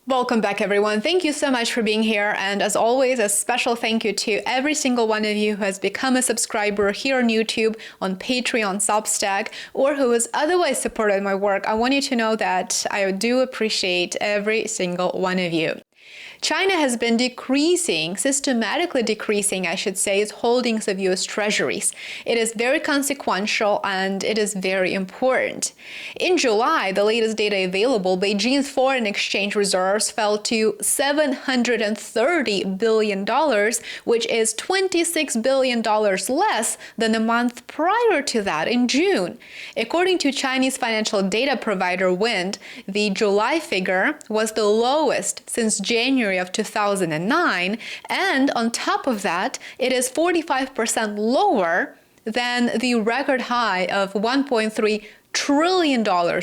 Welcome back, everyone. Thank you so much for being here. And as always, a special thank you to every single one of you who has become a subscriber here on YouTube, on Patreon, Substack, or who has otherwise supported my work. I want you to know that I do appreciate every single one of you. China has been systematically decreasing, I should say, its holdings of US Treasuries. It is very consequential and it is very important. In July, the latest data available, Beijing's foreign exchange reserves fell to $730 billion, which is $26 billion less than the month prior to that in June. According to Chinese financial data provider Wind, the July figure was the lowest since January of 2009, and on top of that, it is 45% lower than the record high of $1.3 trillion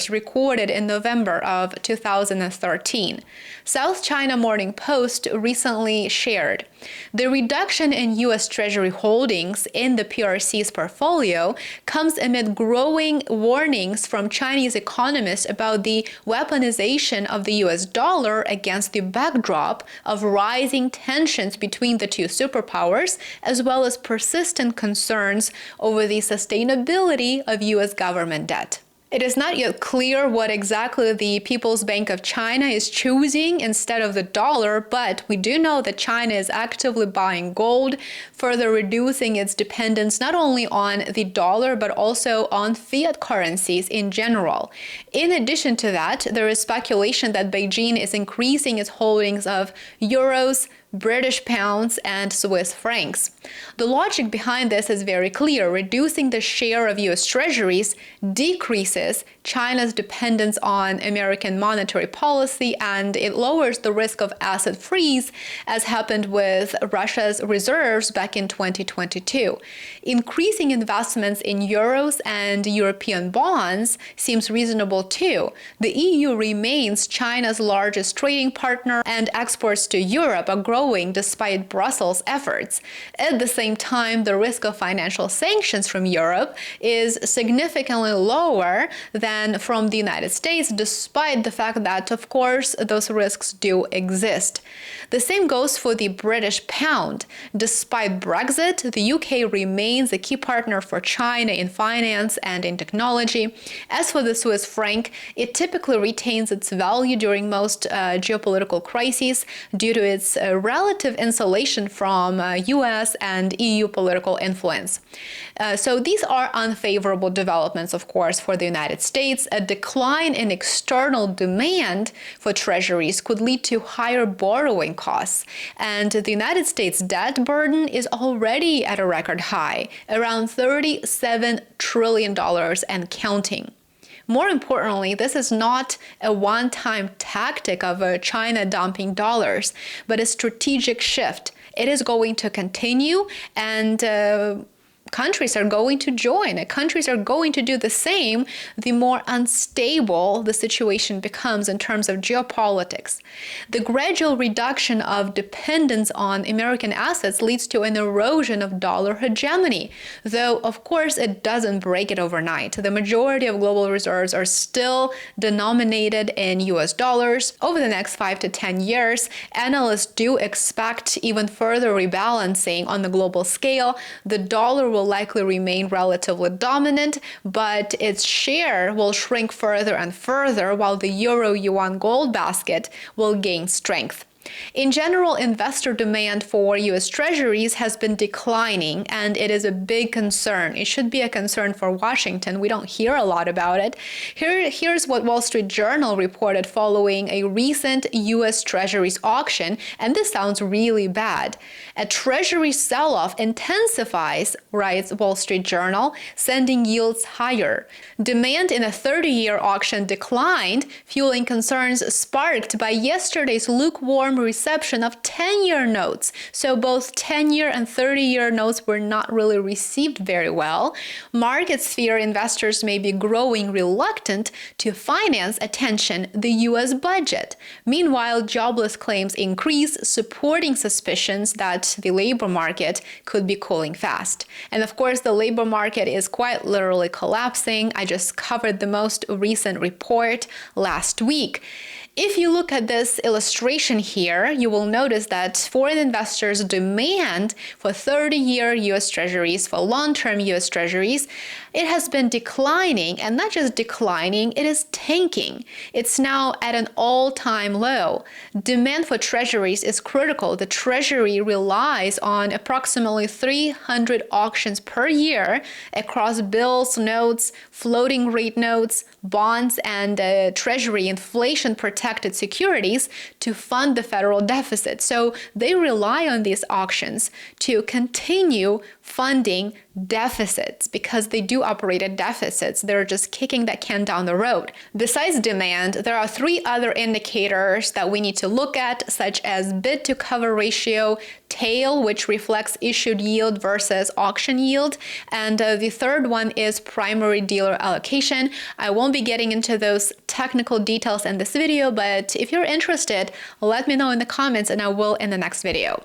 recorded in November of 2013. South China Morning Post recently shared the reduction in U.S. Treasury holdings in the PRC's portfolio comes amid growing warnings from Chinese economists about the weaponization of the U.S. dollar against the backdrop of rising tensions between the two superpowers, as well as persistent concerns over the sustainability of U.S. government debt. It is not yet clear what exactly the People's Bank of China is choosing instead of the dollar, but we do know that China is actively buying gold, further reducing its dependence not only on the dollar, but also on fiat currencies in general. In addition to that, there is speculation that Beijing is increasing its holdings of euros, British pounds, and Swiss francs. The logic behind this is very clear. Reducing the share of U.S. Treasuries decreases China's dependence on American monetary policy, and it lowers the risk of asset freeze, as happened with Russia's reserves back in 2022. Increasing investments in euros and European bonds seems reasonable too. The EU remains China's largest trading partner, and exports to Europe are growing despite Brussels' efforts. At the same time, the risk of financial sanctions from Europe is significantly lower than from the United States, despite the fact that, of course, those risks do exist. The same goes for the British pound. Despite Brexit, the UK remains a key partner for China in finance and in technology. As for the Swiss franc, it typically retains its value during most geopolitical crises due to its relative insulation from US and EU political influence. So these are unfavorable developments, of course, for the United States. A decline in external demand for treasuries could lead to higher borrowing costs. And the United States debt burden is already at a record high, around $37 trillion and counting. More importantly, this is not a one-time tactic of China dumping dollars, but a strategic shift. It is going to continue, and countries are going to join. Countries are going to do the same the more unstable the situation becomes in terms of geopolitics. The gradual reduction of dependence on American assets leads to an erosion of dollar hegemony, though, of course, it doesn't break it overnight. The majority of global reserves are still denominated in US dollars. Over the next 5 to 10 years, analysts do expect even further rebalancing on the global scale. The dollar will likely remain relatively dominant, but its share will shrink further and further, while the euro-yuan gold basket will gain strength. In general, investor demand for U.S. Treasuries has been declining, and it is a big concern. It should be a concern for Washington. We don't hear a lot about it. Here's what Wall Street Journal reported following a recent U.S. Treasuries auction, and this sounds really bad. A Treasury sell-off intensifies, writes Wall Street Journal, sending yields higher. Demand in a 30-year auction declined, fueling concerns sparked by yesterday's lukewarm reception of 10-year notes. So both 10-year and 30-year notes were not really received very well. Markets fear investors may be growing reluctant to finance the U.S. budget. Meanwhile, jobless claims increase, supporting suspicions that the labor market could be cooling fast. And of course, the labor market is quite literally collapsing. I just covered the most recent report last week. If you look at this illustration here, you will notice that foreign investors' demand for 30-year US Treasuries, for long-term US Treasuries, it has been declining, and not just declining, it is tanking. It's now at an all-time low. Demand for Treasuries is critical. The Treasury relies on approximately 300 auctions per year across bills, notes, floating rate notes, bonds, and Treasury inflation-protected securities to fund the federal deficit. So they rely on these auctions to continue funding deficits because they do operate at deficits. They're just kicking that can down the road. Besides demand, there are three other indicators that we need to look at, such as bid to cover ratio, tail, which reflects issued yield versus auction yield, and the third one is primary dealer allocation. I won't be getting into those technical details in this video, but if you're interested, let me know in the comments and I will in the next video.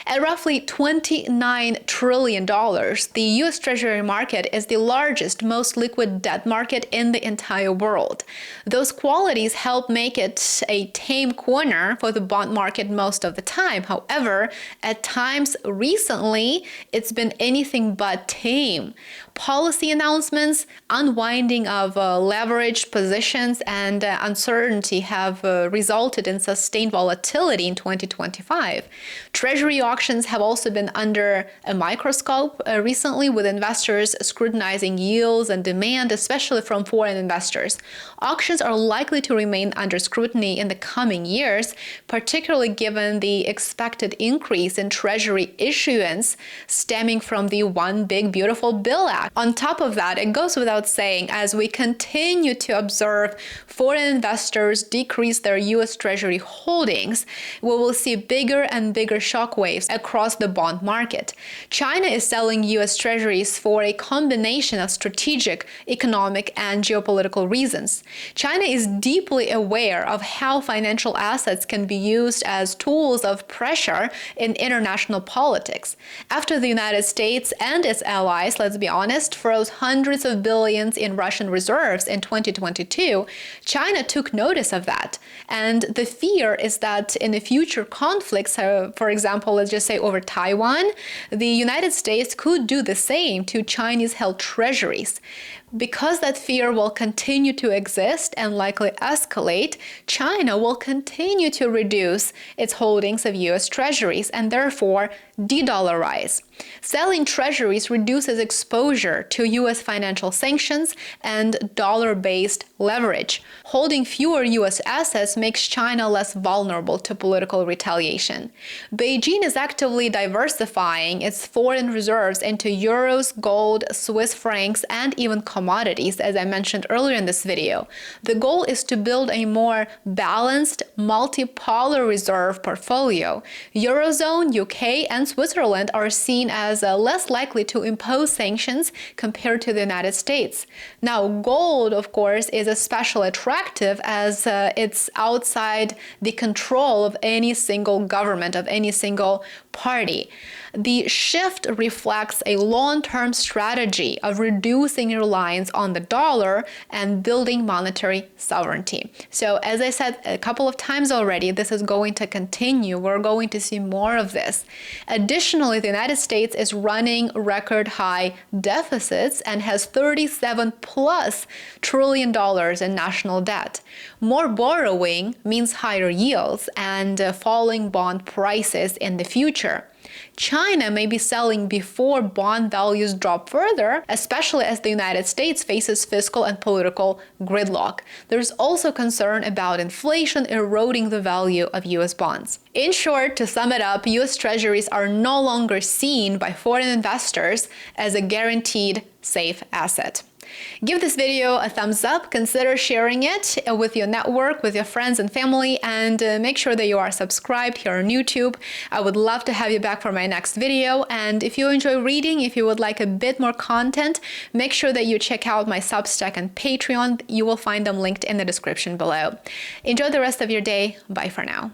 At roughly $29 trillion, the US Treasury market is the largest, most liquid debt market in the entire world. Those qualities help make it a tame corner for the bond market most of the time. However, at times recently, it's been anything but tame. Policy announcements, unwinding of leveraged positions, and uncertainty have resulted in sustained volatility in 2025. Treasury auctions have also been under a microscope recently, with investors scrutinizing yields and demand, especially from foreign investors. Auctions are likely to remain under scrutiny in the coming years, particularly given the expected increase in Treasury issuance stemming from the One Big Beautiful Bill Act. On top of that, it goes without saying, as we continue to observe foreign investors decrease their US Treasury holdings, we will see bigger and bigger shockwaves across the bond market. China is selling US Treasuries for a combination of strategic, economic, and geopolitical reasons. China is deeply aware of how financial assets can be used as tools of pressure in international politics. After the United States and its allies, let's be honest, froze hundreds of billions in Russian reserves in 2022, China took notice of that. And the fear is that in the future conflicts, for example, let's just say over Taiwan, the United States could do the same to Chinese-held treasuries. Because that fear will continue to exist and likely escalate, China will continue to reduce its holdings of US Treasuries and therefore de-dollarize. Selling Treasuries reduces exposure to US financial sanctions and dollar-based leverage. Holding fewer US assets makes China less vulnerable to political retaliation. Beijing is actively diversifying its foreign reserves into euros, gold, Swiss francs, and even commodities, as I mentioned earlier in this video. The goal is to build a more balanced, multipolar reserve portfolio. Eurozone, UK, and Switzerland are seen as less likely to impose sanctions compared to the United States. Now, gold, of course, is especially attractive as it's outside the control of any single government, of any single party. The shift reflects a long-term strategy of reducing reliance on the dollar and building monetary sovereignty. So, as I said a couple of times already, this is going to continue. We're going to see more of this. Additionally, the United States is running record high deficits and has $37+ trillion in national debt. More borrowing means higher yields and falling bond prices in the future. China may be selling before bond values drop further, especially as the United States faces fiscal and political gridlock. There's also concern about inflation eroding the value of US bonds. In short, to sum it up, US Treasuries are no longer seen by foreign investors as a guaranteed safe asset. Give this video a thumbs up, consider sharing it with your network, with your friends and family, and make sure that you are subscribed here on YouTube. I would love to have you back for my next video, and if you enjoy reading, if you would like a bit more content, make sure that you check out my Substack and Patreon. You will find them linked in the description below. Enjoy the rest of your day. Bye for now.